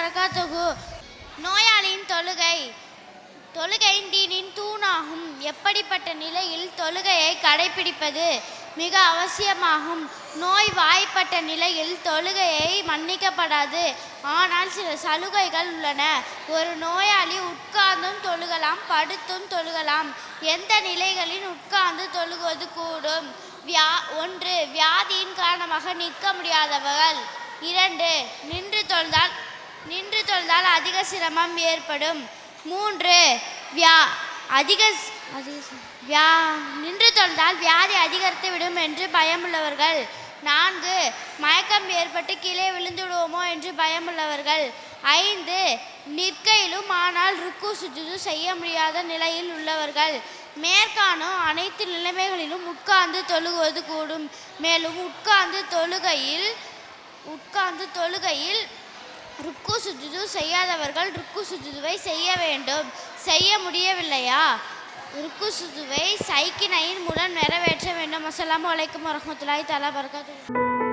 வரகாத்துஹு. நோயாளியின் தொழுகை. தொழுகை தீனின் தூணாகும். எப்படிப்பட்ட நிலையில் தொழுகையை கடைபிடிப்பது மிக அவசியமாகும். நோய் வாய்ப்பட்ட நிலையில் தொழுகையை மன்னிக்கப்படாது. ஆனால் சில சலுகைகள் உள்ளன. ஒரு நோயாளி உட்கார்ந்தும் தொழுகலாம், படுத்தும் தொழுகலாம். எந்த நிலைகளில் உட்கார்ந்து தொழுகுவது கூடும்? 1. வியாதியின் காரணமாக நிற்க முடியாதவர்கள். 2. நின்று தொழுதால் அதிக சிரமம் ஏற்படும். 3. நின்று தொழுதால் வியாதி அதிகரித்து விடும் என்று பயமுள்ளவர்கள். 4. மயக்கம் ஏற்பட்டு கீழே விழுந்துடுவோமோ என்று பயமுள்ளவர்கள். 5. நிற்கையிலும் ஆனால் ருக்கு சுஜூது செய்ய முடியாத நிலையில் உள்ளவர்கள். மேற்காணும் அனைத்து நிலைமைகளிலும் உட்கார்ந்து தொழுகுவது கூடும். மேலும் உட்கார்ந்து தொழுகையில் ருக்கு சுஜூது செய்யாதவர்கள் ருக்கு சுஜூதுவை செய்ய வேண்டும். செய்ய முடியவில்லையா, ருக்கு சுஜூதுவை சைக்கினையின் மூலம் நிறைவேற்ற வேண்டும். அஸ்ஸலாமு அலைக்கும் வரஹ்மத்துல்லாஹி தஆலா வபரகாத்துஹு.